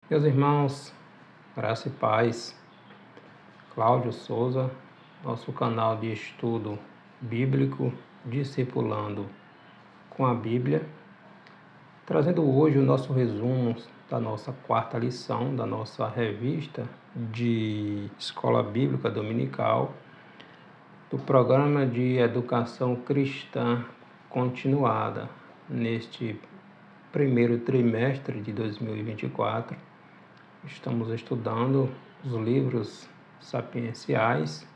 Meus irmãos, graça e paz, Cláudio Souza, nosso canal de estudo bíblico, discipulando com a Bíblia, trazendo hoje o nosso resumo da nossa quarta lição, da nossa revista de Escola Bíblica Dominical, do programa de Educação Cristã Continuada, neste primeiro trimestre de 2024. Estamos estudando os livros sapienciais,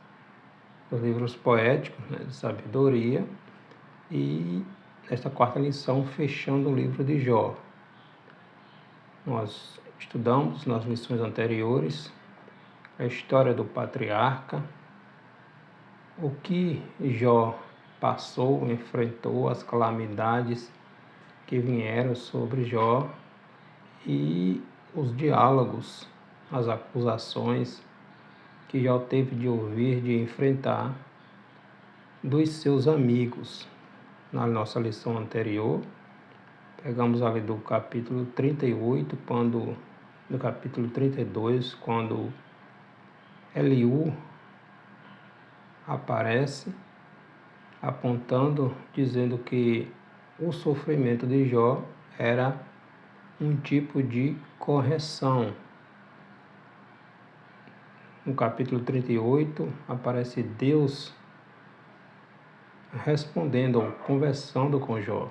os livros poéticos, de sabedoria, e nesta quarta lição, fechando o livro de Jó. Nós estudamos nas lições anteriores a história do patriarca, o que Jó passou, enfrentou, as calamidades que vieram sobre Jó e os diálogos, as acusações que Jó teve de ouvir, de enfrentar dos seus amigos. Na nossa lição anterior, pegamos ali do capítulo 38, do capítulo 32, quando Eliú aparece apontando, dizendo que o sofrimento de Jó era um tipo de correção. No capítulo 38, aparece Deus respondendo ou conversando com Jó.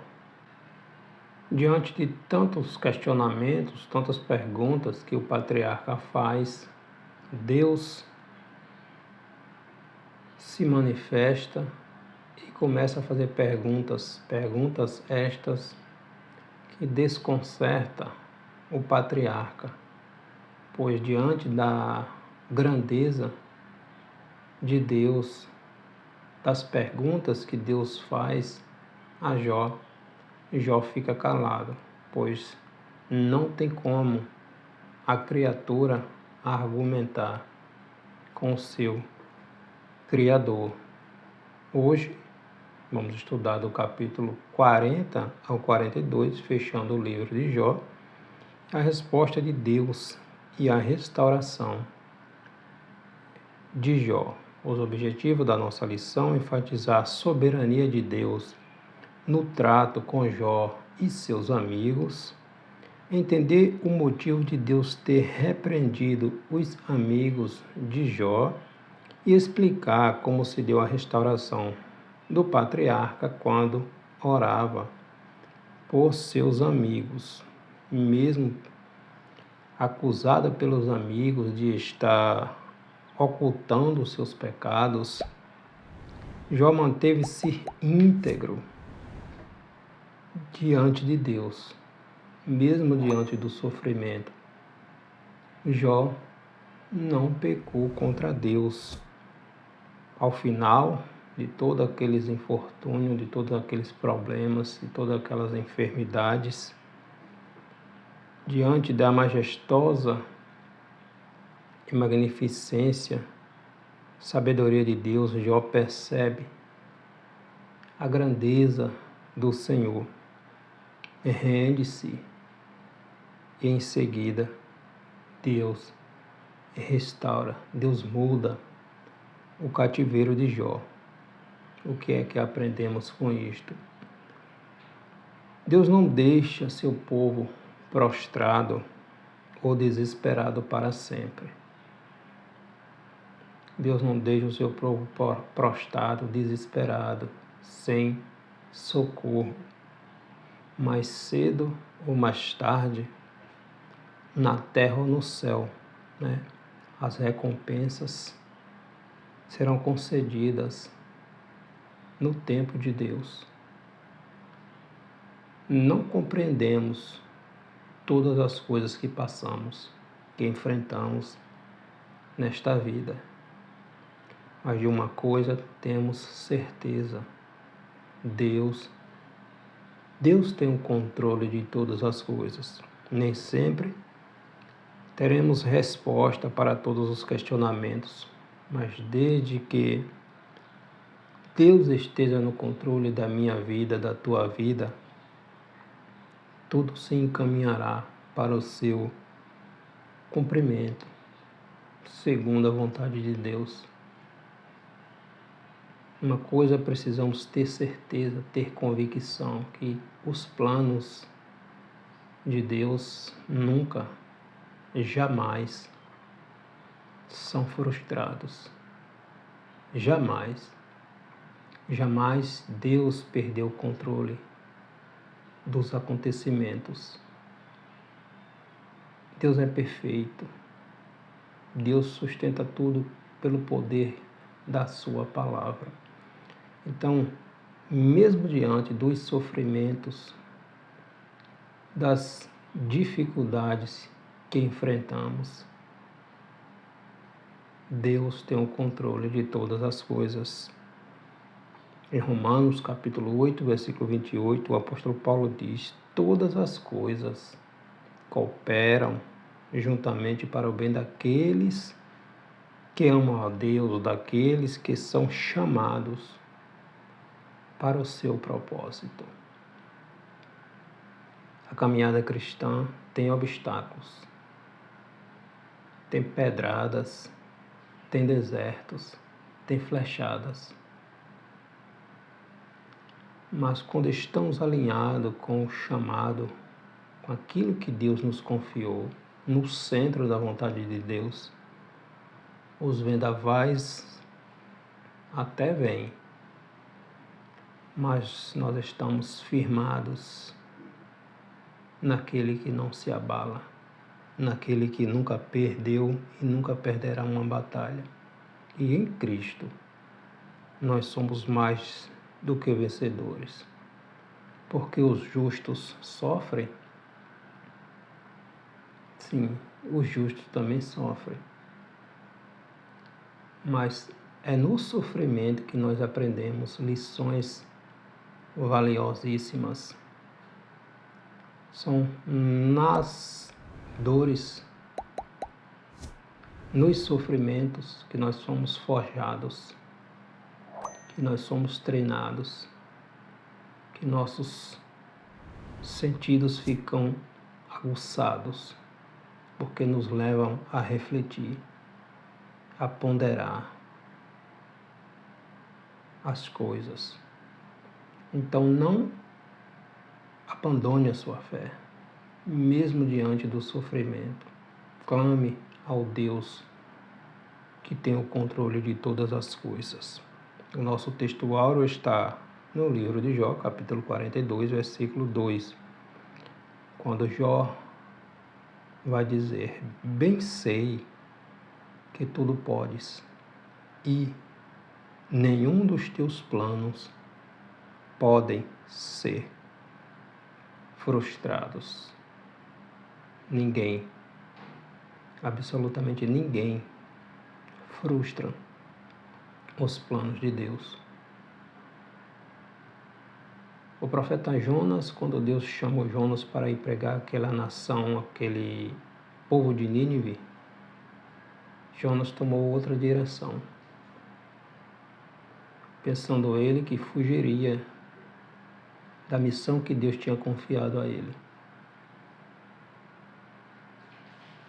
Diante de tantos questionamentos, tantas perguntas que o patriarca faz, Deus se manifesta e começa a fazer perguntas estas que desconcertam o patriarca, pois diante da grandeza de Deus, das perguntas que Deus faz a Jó, Jó fica calado, pois não tem como a criatura argumentar com o seu Criador. Hoje vamos estudar do capítulo 40 ao 42, fechando o livro de Jó, a resposta de Deus e a restauração de Jó. Os objetivos da nossa lição: enfatizar a soberania de Deus no trato com Jó e seus amigos, entender o motivo de Deus ter repreendido os amigos de Jó e explicar como se deu a restauração do patriarca quando orava por seus amigos. Mesmo acusada pelos amigos de estar ocultando seus pecados, Jó manteve-se íntegro diante de Deus, mesmo diante do sofrimento. Jó não pecou contra Deus. Ao final de todos aqueles infortúnios, de todos aqueles problemas, de todas aquelas enfermidades, diante da majestosa e magnificência, sabedoria de Deus, Jó percebe a grandeza do Senhor, rende-se e em seguida Deus restaura, Deus muda o cativeiro de Jó. O que é que aprendemos com isto? Deus não deixa seu povo prostrado ou desesperado para sempre. Deus não deixa o seu povo prostrado, desesperado, sem socorro. Mais cedo ou mais tarde, na terra ou no céu, as recompensas serão concedidas no tempo de Deus. Não compreendemos todas as coisas que passamos, que enfrentamos nesta vida. Mas de uma coisa temos certeza: Deus tem o controle de todas as coisas. Nem sempre teremos resposta para todos os questionamentos, mas desde que Deus esteja no controle da minha vida, da tua vida, tudo se encaminhará para o seu cumprimento, segundo a vontade de Deus. Uma coisa precisamos ter certeza, ter convicção, que os planos de Deus nunca, jamais são frustrados. Jamais. Jamais Deus perdeu o controle dos acontecimentos. Deus é perfeito. Deus sustenta tudo pelo poder da sua palavra. Então, mesmo diante dos sofrimentos, das dificuldades que enfrentamos, Deus tem o controle de todas as coisas. Em Romanos capítulo 8, versículo 28, o apóstolo Paulo diz: todas as coisas cooperam juntamente para o bem daqueles que amam a Deus, daqueles que são chamados para o seu propósito. A caminhada cristã tem obstáculos, tem pedradas, tem desertos, tem flechadas. Mas quando estamos alinhados com o chamado, com aquilo que Deus nos confiou, no centro da vontade de Deus, os vendavais até vêm, mas nós estamos firmados naquele que não se abala, naquele que nunca perdeu e nunca perderá uma batalha. E em Cristo nós somos mais do que vencedores, porque os justos sofrem. Sim, os justos também sofrem, mas é no sofrimento que nós aprendemos lições valiosíssimas. São nas dores, nos sofrimentos que nós somos forjados, que nós somos treinados, que nossos sentidos ficam aguçados, porque nos levam a refletir, a ponderar as coisas. Então não abandone a sua fé, mesmo diante do sofrimento. Clame ao Deus que tem o controle de todas as coisas. O nosso texto áureo está no livro de Jó, capítulo 42, versículo 2. Quando Jó vai dizer: bem sei que tudo podes e nenhum dos teus planos podem ser frustrados. Ninguém, absolutamente ninguém, frustra os planos de Deus. O profeta Jonas, quando Deus chamou Jonas para ir pregar aquela nação, aquele povo de Nínive, Jonas tomou outra direção, pensando ele que fugiria da missão que Deus tinha confiado a ele.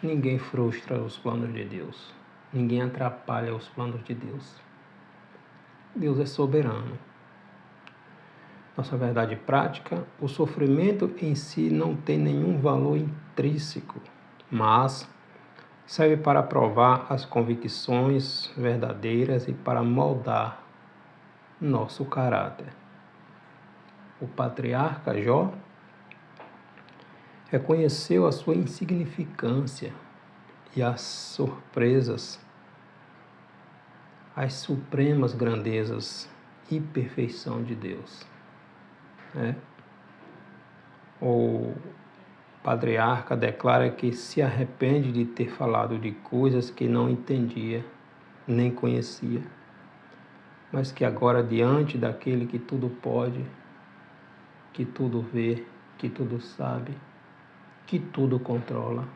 Ninguém frustra os planos de Deus. Ninguém atrapalha os planos de Deus. Deus é soberano. Nossa verdade prática, o sofrimento em si não tem nenhum valor intrínseco, mas serve para provar as convicções verdadeiras e para moldar nosso caráter. O patriarca Jó reconheceu a sua insignificância e as surpresas, as supremas grandezas e perfeição de Deus. O patriarca declara que se arrepende de ter falado de coisas que não entendia, nem conhecia, mas que agora, diante daquele que tudo pode, que tudo vê, que tudo sabe, que tudo controla,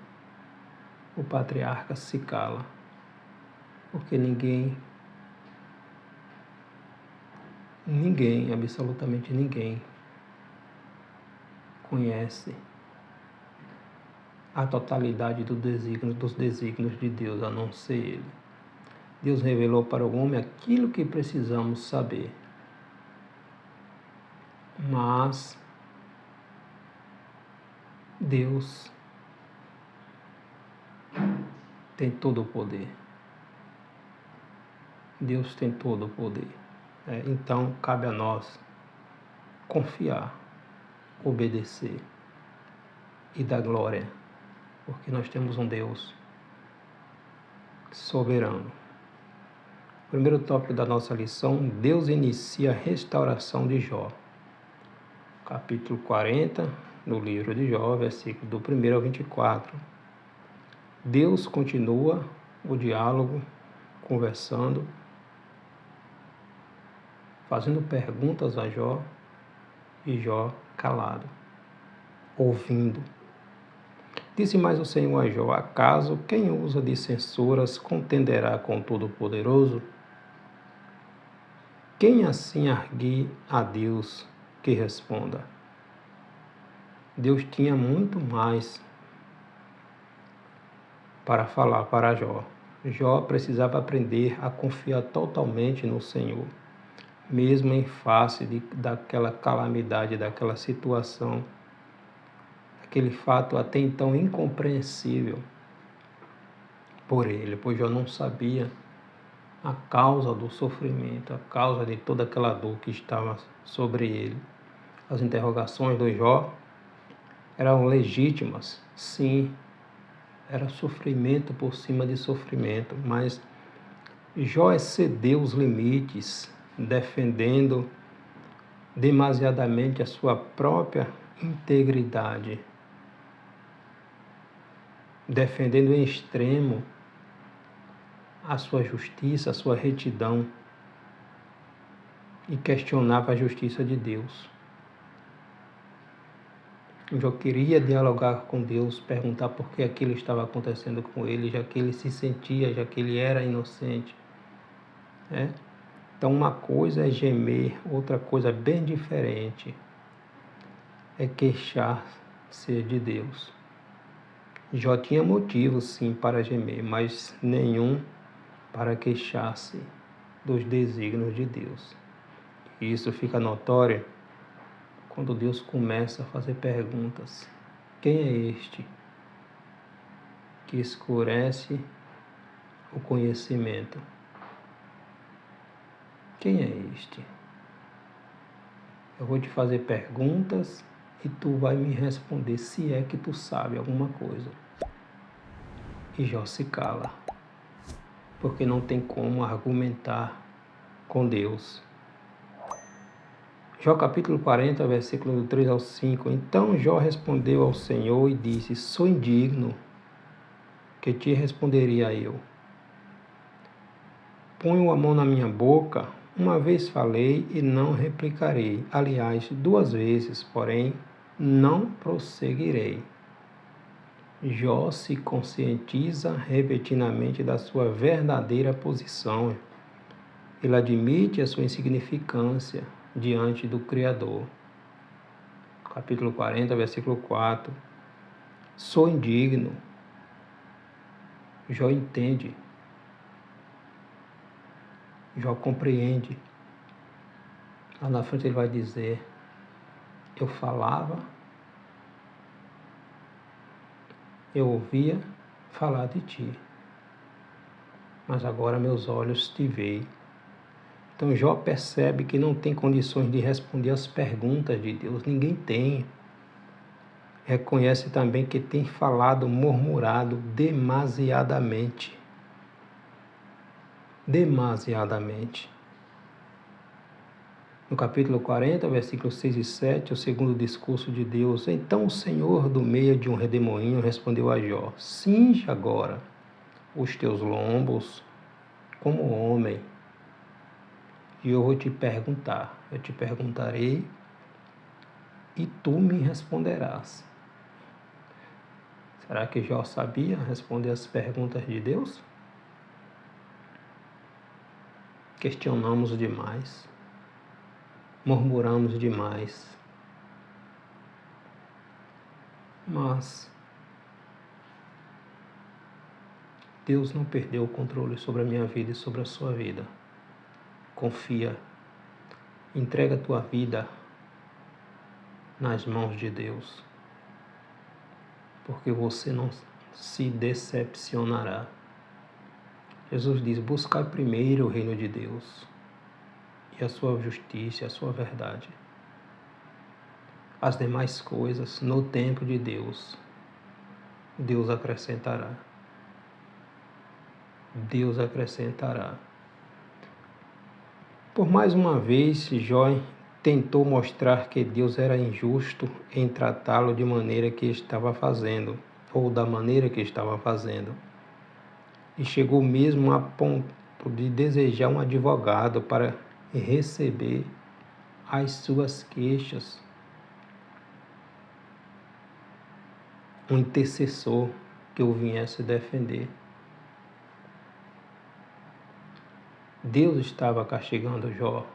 o patriarca se cala, porque ninguém, absolutamente ninguém, conhece a totalidade dos desígnios de Deus, a não ser Ele. Deus revelou para o homem aquilo que precisamos saber. Mas Deus tem todo o poder. Deus tem todo o poder. Então, cabe a nós confiar, obedecer e dar glória, porque nós temos um Deus soberano. Primeiro tópico da nossa lição: Deus inicia a restauração de Jó. Capítulo 40, do livro de Jó, versículo do 1 ao 24. Deus continua o diálogo, conversando, fazendo perguntas a Jó, e Jó calado, ouvindo. Disse mais o Senhor a Jó: acaso quem usa de censuras contenderá com o Todo-Poderoso? Quem assim arguir a Deus que responda? Deus tinha muito mais para falar para Jó. Jó precisava aprender a confiar totalmente no Senhor, mesmo em face daquela calamidade, daquela situação, aquele fato até então incompreensível por ele, pois Jó não sabia a causa do sofrimento, a causa de toda aquela dor que estava sobre ele. As interrogações do Jó eram legítimas, sim, era sofrimento por cima de sofrimento, mas Jó excedeu os limites, defendendo demasiadamente a sua própria integridade, defendendo em extremo a sua justiça, a sua retidão, e questionava a justiça de Deus. Jó queria dialogar com Deus, perguntar por que aquilo estava acontecendo com ele, já que ele se sentia, já que ele era inocente. Então, uma coisa é gemer, outra coisa bem diferente é queixar-se de Deus. Jó tinha motivos, sim, para gemer, mas nenhum para queixar-se dos desígnios de Deus. E isso fica notório quando Deus começa a fazer perguntas. Quem é este que escurece o conhecimento? Quem é este? Eu vou te fazer perguntas e tu vai me responder se é que tu sabe alguma coisa. E Jó se cala, porque não tem como argumentar com Deus. Jó capítulo 40, versículo do 3 ao 5. Então Jó respondeu ao Senhor e disse: sou indigno, que te responderia eu? Ponho a mão na minha boca, uma vez falei e não replicarei. Aliás, 2 vezes, porém, não prosseguirei. Jó se conscientiza repentinamente da sua verdadeira posição. Ele admite a sua insignificância diante do Criador. Capítulo 40, versículo 4. Sou indigno. Jó entende. Jó compreende. Lá na frente ele vai dizer: eu falava, eu ouvia falar de ti, mas agora meus olhos te veem. Então Jó percebe que não tem condições de responder às perguntas de Deus. Ninguém tem. Reconhece também que tem falado, murmurado demasiadamente. Demasiadamente. No capítulo 40, versículos 6 e 7, o segundo discurso de Deus. Então o Senhor, do meio de um redemoinho, respondeu a Jó: cinge agora os teus lombos como homem, e eu vou te perguntar. Eu te perguntarei e tu me responderás. Será que Jó sabia responder as perguntas de Deus? Questionamos demais. Murmuramos demais. Mas Deus não perdeu o controle sobre a minha vida e sobre a sua vida. Confia. Entrega a tua vida nas mãos de Deus, porque você não se decepcionará. Jesus diz: buscar primeiro o reino de Deus e a sua justiça, a sua verdade. As demais coisas, no tempo de Deus, Deus acrescentará. Deus acrescentará. Por mais uma vez, Jó tentou mostrar que Deus era injusto em tratá-lo de maneira que estava fazendo, ou da maneira que estava fazendo. E chegou mesmo a ponto de desejar um advogado para receber as suas queixas, um intercessor que o viesse defender. Deus estava castigando Jó,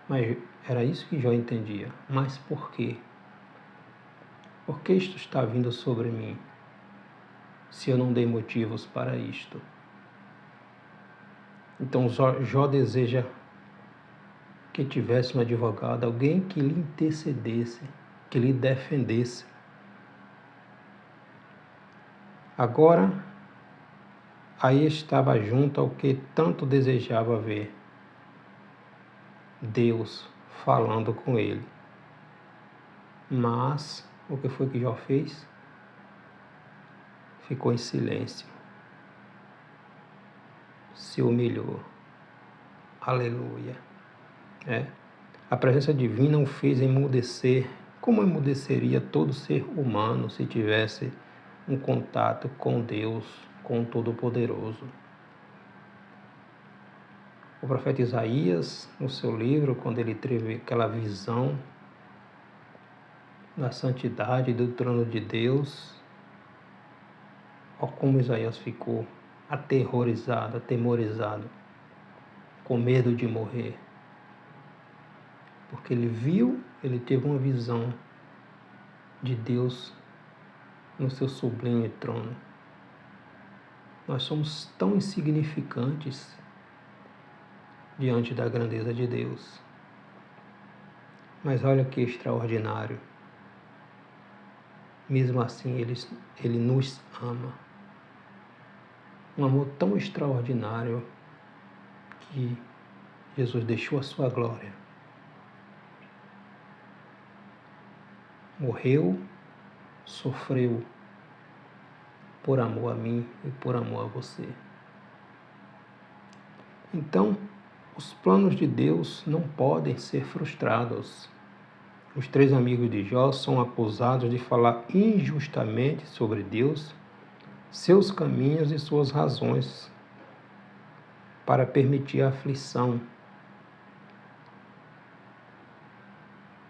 mas era isso que Jó entendia. Mas por quê? Por que isto está vindo sobre mim, se eu não dei motivos para isto? Então Jó deseja que tivesse um advogado, alguém que lhe intercedesse, que lhe defendesse. Agora, aí estava junto ao que tanto desejava ver: Deus falando com ele. Mas o que foi que Jó fez? Ficou em silêncio. Se humilhou. Aleluia. A presença divina o fez emudecer. Como emudeceria todo ser humano se tivesse um contato com Deus, com o Todo-Poderoso? O profeta Isaías, no seu livro, quando ele teve aquela visão da santidade do trono de Deus, olha como Isaías ficou aterrorizado, atemorizado, com medo de morrer. Porque ele teve uma visão de Deus no seu sublime trono. Nós somos tão insignificantes diante da grandeza de Deus. Mas olha que extraordinário. Mesmo assim, Ele nos ama. Um amor tão extraordinário que Jesus deixou a sua glória. Morreu, sofreu por amor a mim e por amor a você. Então, os planos de Deus não podem ser frustrados. Os 3 amigos de Jó são acusados de falar injustamente sobre Deus, seus caminhos e suas razões para permitir a aflição.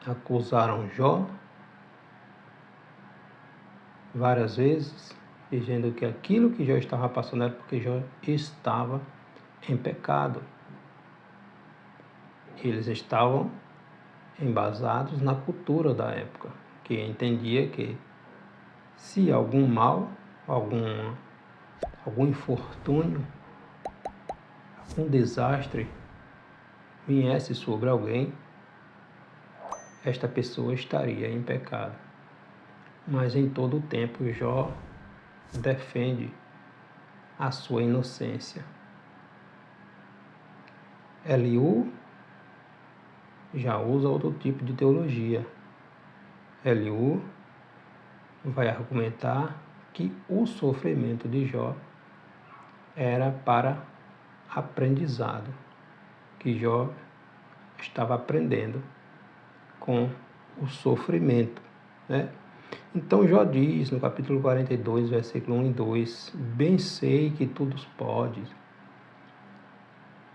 Acusaram Jó várias vezes, dizendo que aquilo que Jó estava passando era porque Jó estava em pecado. Eles estavam embasados na cultura da época, que entendia que se algum mal, algum infortúnio, algum desastre viesse sobre alguém, esta pessoa estaria em pecado. Mas em todo o tempo Jó defende a sua inocência. Eliú já usa outro tipo de teologia. Eliú vai argumentar que o sofrimento de Jó era para aprendizado, que Jó estava aprendendo com o sofrimento, Então Jó diz no capítulo 42, versículo 1 e 2, bem sei que tudo podes.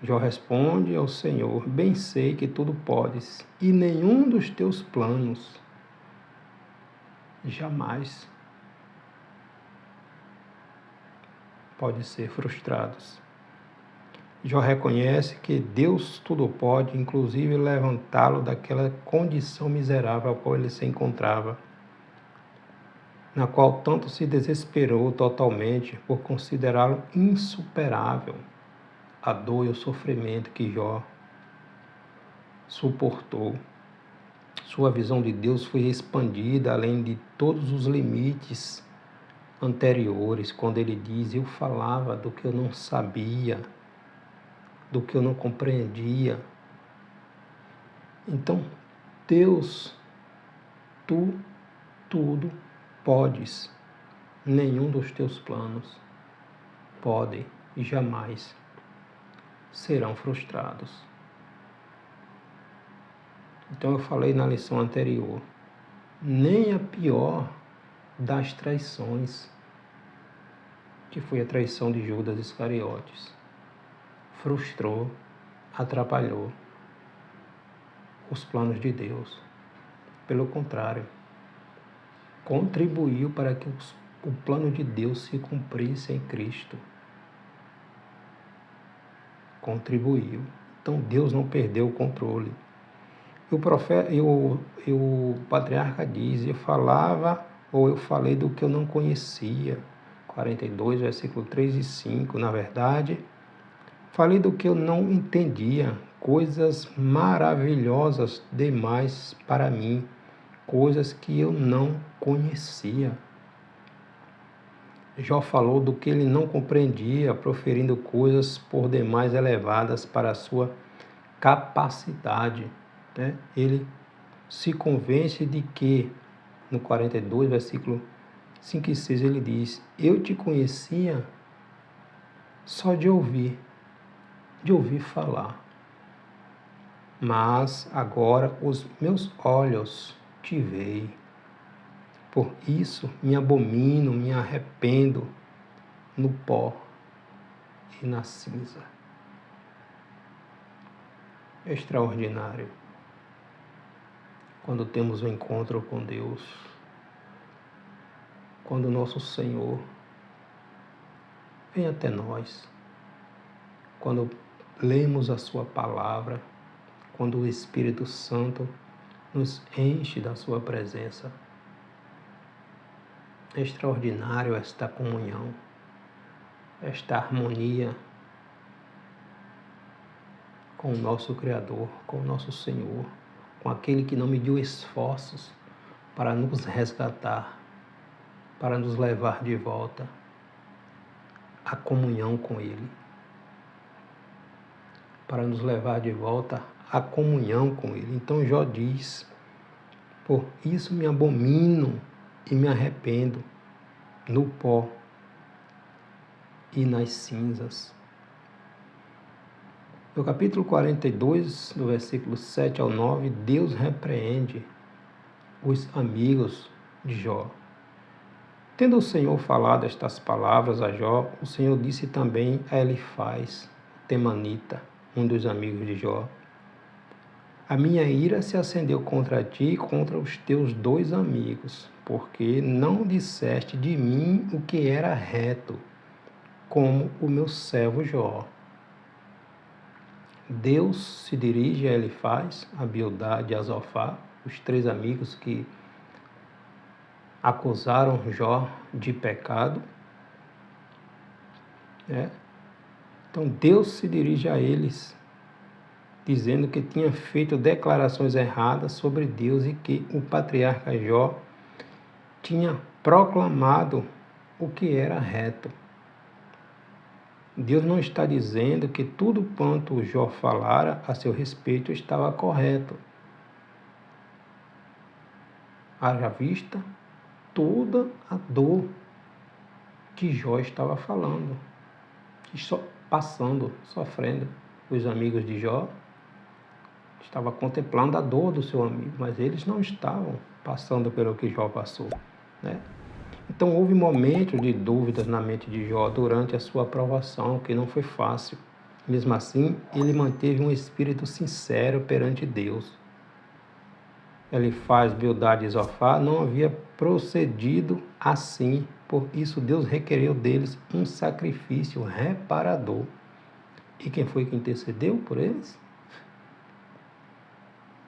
Jó responde ao Senhor, bem sei que tudo podes, e nenhum dos teus planos jamais pode ser frustrados. Jó reconhece que Deus tudo pode, inclusive levantá-lo daquela condição miserável a qual ele se encontrava. na qual tanto se desesperou totalmente por considerá-lo insuperável, a dor e o sofrimento que Jó suportou. Sua visão de Deus foi expandida além de todos os limites anteriores, quando ele diz: eu falava do que eu não sabia, do que eu não compreendia. Então, Deus, tu tudo podes, nenhum dos teus planos pode e jamais serão frustrados. Então eu falei na lição anterior, nem a pior das traições, que foi a traição de Judas Iscariotes, frustrou, atrapalhou os planos de Deus. Pelo contrário, contribuiu para que o plano de Deus se cumprisse em Cristo. Contribuiu. Então Deus não perdeu o controle. O patriarca diz: eu falava ou eu falei do que eu não conhecia. 42, versículo 3 e 5. Na verdade, falei do que eu não entendia, coisas maravilhosas demais para mim, coisas que eu não conhecia. Jó falou do que ele não compreendia, proferindo coisas por demais elevadas para a sua capacidade. Ele se convence de que, no 42, versículo 5 e 6, ele diz: eu te conhecia só de ouvir falar, mas agora os meus olhos te veem. Por isso me abomino, me arrependo no pó e na cinza. Extraordinário. Quando temos um encontro com Deus, quando o nosso Senhor vem até nós, quando lemos a sua palavra, quando o Espírito Santo nos enche da sua presença. É extraordinário esta comunhão, esta harmonia com o nosso Criador, com o nosso Senhor, com aquele que não mediu esforços para nos resgatar, para nos levar de volta à comunhão com Ele, para nos levar de volta à comunhão com Ele. Então Jó diz: por isso me abomino e me arrependo no pó e nas cinzas. No capítulo 42, do versículo 7 ao 9, Deus repreende os amigos de Jó. Tendo o Senhor falado estas palavras a Jó, o Senhor disse também a Elifaz, temanita, um dos amigos de Jó: a minha ira se acendeu contra ti e contra os teus dois amigos, porque não disseste de mim o que era reto, como o meu servo Jó. Deus se dirige a Elifaz, a Bildade e a Zofar, os três amigos que acusaram Jó de pecado. Então Deus se dirige a eles, dizendo que tinha feito declarações erradas sobre Deus e que o patriarca Jó tinha proclamado o que era reto. Deus não está dizendo que tudo quanto Jó falara a seu respeito estava correto. Haja vista toda a dor que Jó estava falando, sofrendo. Os amigos de Jó estavam contemplando a dor do seu amigo, mas eles não estavam passando pelo que Jó passou, Então houve momentos de dúvidas na mente de Jó durante a sua aprovação, que não foi fácil. Mesmo assim, ele manteve um espírito sincero perante Deus. Elifaz, Bildade e Zofar não havia procedido assim, por isso Deus requereu deles um sacrifício reparador. E quem foi que intercedeu por eles?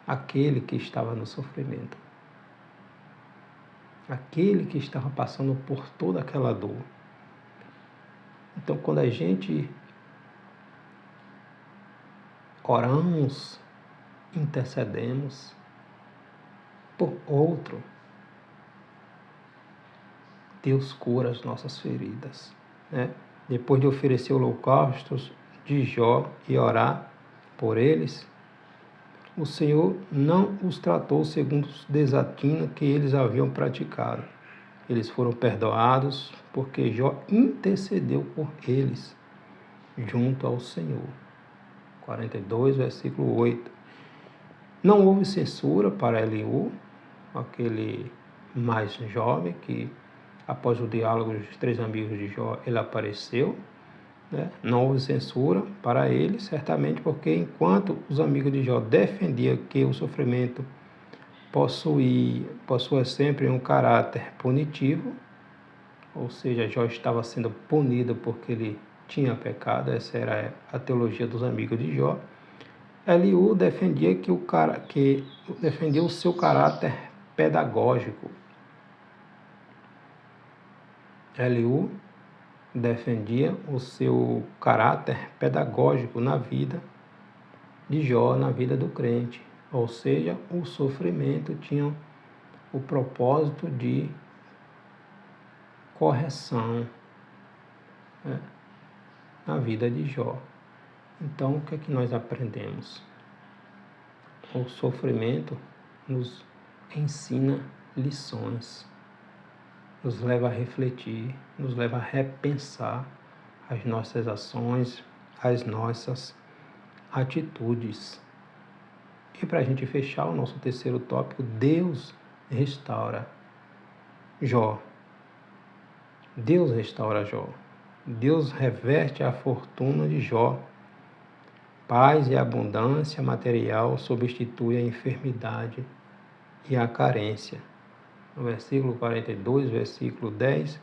Aquele que estava no sofrimento. aquele que estava passando por toda aquela dor. Então, quando a gente oramos, intercedemos por outro, Deus cura as nossas feridas, né? Depois de oferecer holocaustos de Jó e orar por eles, o Senhor não os tratou segundo os desatinos que eles haviam praticado. Eles foram perdoados porque Jó intercedeu por eles junto ao Senhor. 42, versículo 8. Não houve censura para Eliú, aquele mais jovem que, após o diálogo dos 3 amigos de Jó, ele apareceu, né? Não houve censura para ele, certamente porque enquanto os amigos de Jó defendiam que o sofrimento possua sempre um caráter punitivo, ou seja, Jó estava sendo punido porque ele tinha pecado, essa era a teologia dos amigos de Jó. Eliú defendia defendia o seu caráter pedagógico. Eliú defendia o seu caráter pedagógico na vida de Jó, na vida do crente. Ou seja, o sofrimento tinha o propósito de correção, né, na vida de Jó. Então, o que é que nós aprendemos? O sofrimento nos ensina lições, nos leva a refletir, nos leva a repensar as nossas ações, as nossas atitudes. E para a gente fechar o nosso terceiro tópico, Deus restaura Jó. Deus restaura Jó. Deus reverte a fortuna de Jó. Paz e abundância material substitui a enfermidade e a carência. No versículo 42, versículo 10,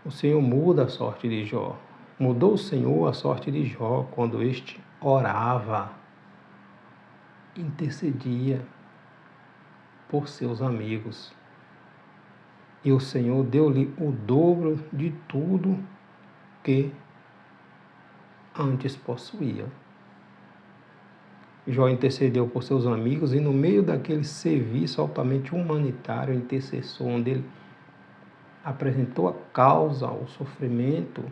o Senhor muda a sorte de Jó. Mudou o Senhor a sorte de Jó quando este orava, intercedia por seus amigos. E o Senhor deu-lhe o dobro de tudo que antes possuía. Jó intercedeu por seus amigos e no meio daquele serviço altamente humanitário, intercessor, onde ele apresentou a causa, o sofrimento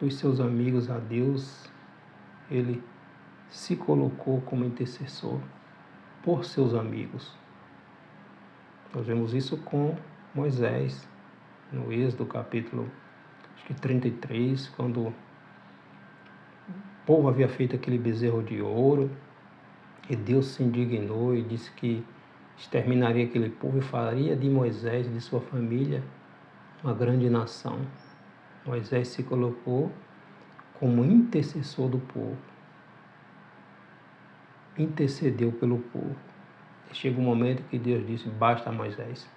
dos seus amigos a Deus, ele se colocou como intercessor por seus amigos. Nós vemos isso com Moisés, no Êxodo capítulo 33, quando o povo havia feito aquele bezerro de ouro, e Deus se indignou e disse que exterminaria aquele povo e faria de Moisés e de sua família uma grande nação. Moisés se colocou como intercessor do povo, intercedeu pelo povo. E chega um momento que Deus disse: basta, Moisés,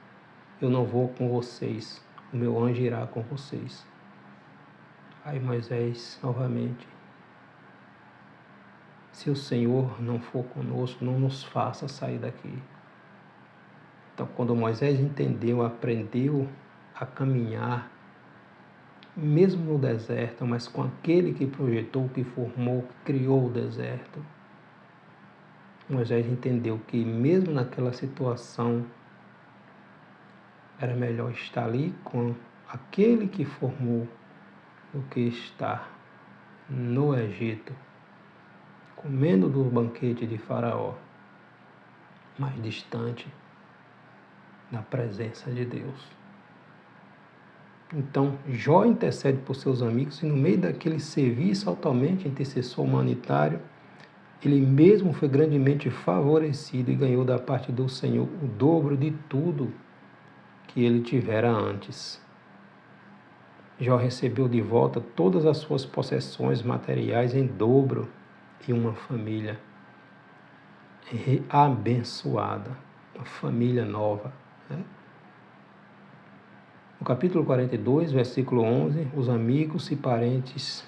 eu não vou com vocês, o meu anjo irá com vocês. Aí Moisés, novamente: se o Senhor não for conosco, não nos faça sair daqui. Então, quando Moisés entendeu, aprendeu a caminhar, mesmo no deserto, mas com aquele que projetou, que formou, que criou o deserto, Moisés entendeu que mesmo naquela situação, era melhor estar ali com aquele que formou do que estar no Egito, comendo do banquete de Faraó, mais distante da presença de Deus. Então, Jó intercede por seus amigos e no meio daquele serviço altamente intercessor humanitário, ele mesmo foi grandemente favorecido e ganhou da parte do Senhor o dobro de tudo que ele tivera antes. Jó recebeu de volta todas as suas possessões materiais em dobro e uma família abençoada, uma família nova, né? No capítulo 42, versículo 11, os amigos e parentes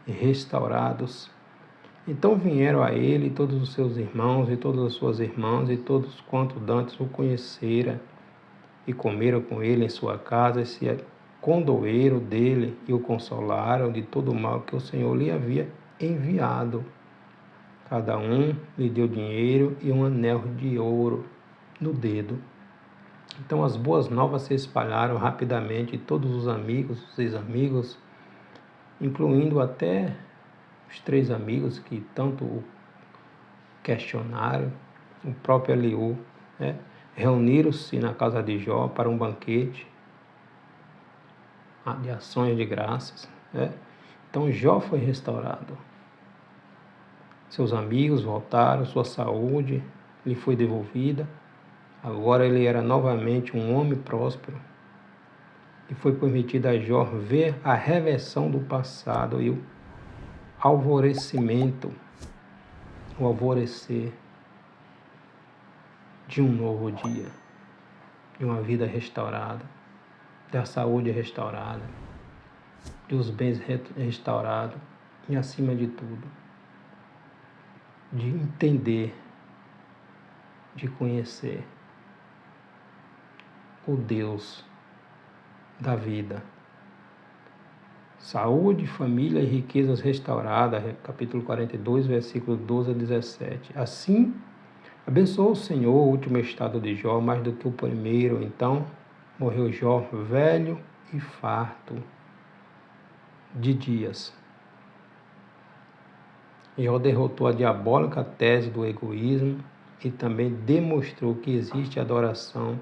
restaurados Então vieram a ele todos os seus irmãos e todas as suas irmãs e todos quanto dantes o conhecera, e comeram com ele em sua casa, e se condoeram dele e o consolaram de todo o mal que o Senhor lhe havia enviado. Cada um lhe deu dinheiro e um anel de ouro no dedo. Então as boas novas se espalharam rapidamente, e todos os amigos, os ex-amigos, incluindo até os 3 amigos que tanto o questionaram, o próprio Eliú, né? Reuniram-se na casa de Jó para um banquete de ações de graças, né? Então Jó foi restaurado. Seus amigos voltaram, sua saúde lhe foi devolvida. Agora ele era novamente um homem próspero. E foi permitido a Jó ver a reversão do passado e o alvorecimento, o alvorecer de um novo dia, de uma vida restaurada, da saúde restaurada, dos bens restaurados e, acima de tudo, de entender, de conhecer o Deus da vida. Saúde, família e riquezas restauradas, capítulo 42, versículos 12 a 17. Assim, abençoou o Senhor o último estado de Jó mais do que o primeiro. Então, morreu Jó velho e farto de dias. Jó derrotou a diabólica tese do egoísmo e também demonstrou que existe adoração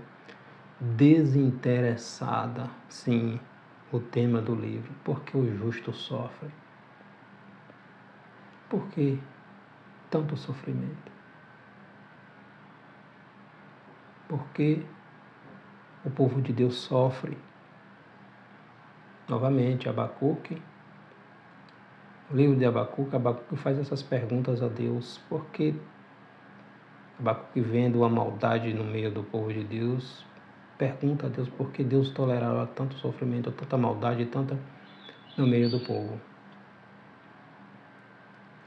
desinteressada. Sim, o tema do livro. Por que o justo sofre? Por que tanto sofrimento? Por que o povo de Deus sofre? Novamente, Abacuque, o livro de Abacuque faz essas perguntas a Deus. Por que Abacuque, vendo a maldade no meio do povo de Deus, pergunta a Deus por que Deus tolerava tanto sofrimento, tanta maldade, tanta no meio do povo.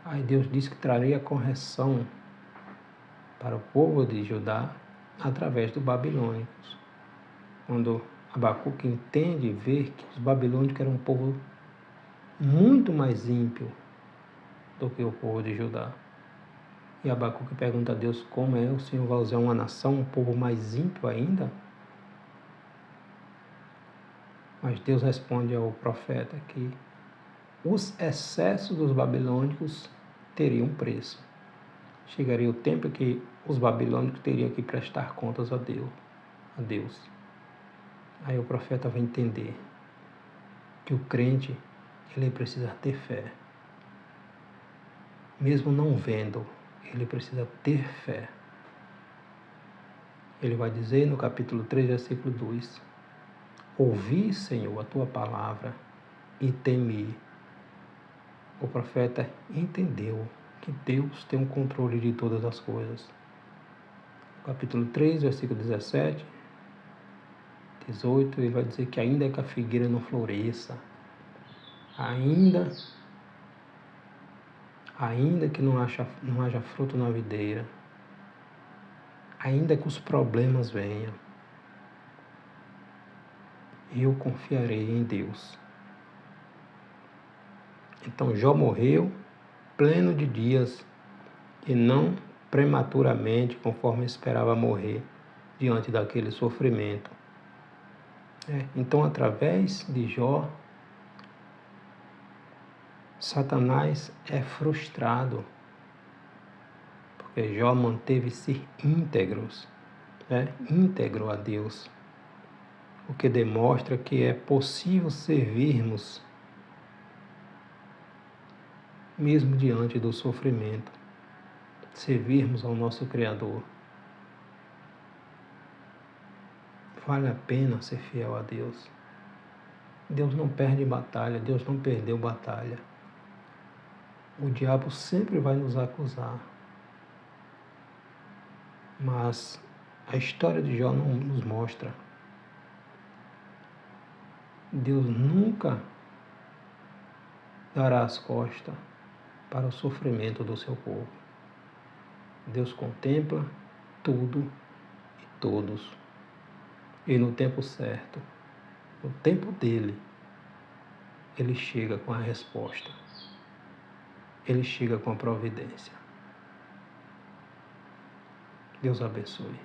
Aí Deus disse que traria correção para o povo de Judá através dos babilônicos. Quando Abacuque entende e vê que os babilônicos eram um povo muito mais ímpio do que o povo de Judá. E Abacuque pergunta a Deus como o Senhor vai usar uma nação, um povo mais ímpio ainda? Mas Deus responde ao profeta que os excessos dos babilônicos teriam preço. Chegaria o tempo que os babilônicos teriam que prestar contas a Deus. Aí o profeta vai entender que o crente, ele precisa ter fé. Mesmo não vendo, ele precisa ter fé. Ele vai dizer no capítulo 3, versículo 2: Ouvi, Senhor, a tua palavra e temi. O profeta entendeu que Deus tem o controle de todas as coisas. Capítulo 3, versículo 17, 18, ele vai dizer que ainda que a figueira não floresça, ainda que não haja fruto na videira, ainda que os problemas venham, eu confiarei em Deus. Então Jó morreu pleno de dias e não prematuramente, conforme esperava morrer diante daquele sofrimento. Então, através de Jó, Satanás é frustrado, porque Jó manteve-se íntegro a Deus, o que demonstra que é possível servirmos mesmo diante do sofrimento, servirmos ao nosso Criador. Vale a pena ser fiel a Deus. Deus não perde batalha, Deus não perdeu batalha. O diabo sempre vai nos acusar. Mas a história de Jó não nos mostra. Deus nunca dará as costas para o sofrimento do seu povo. Deus contempla tudo e todos. E no tempo certo, no tempo dele, ele chega com a resposta. Ele chega com a providência. Deus abençoe.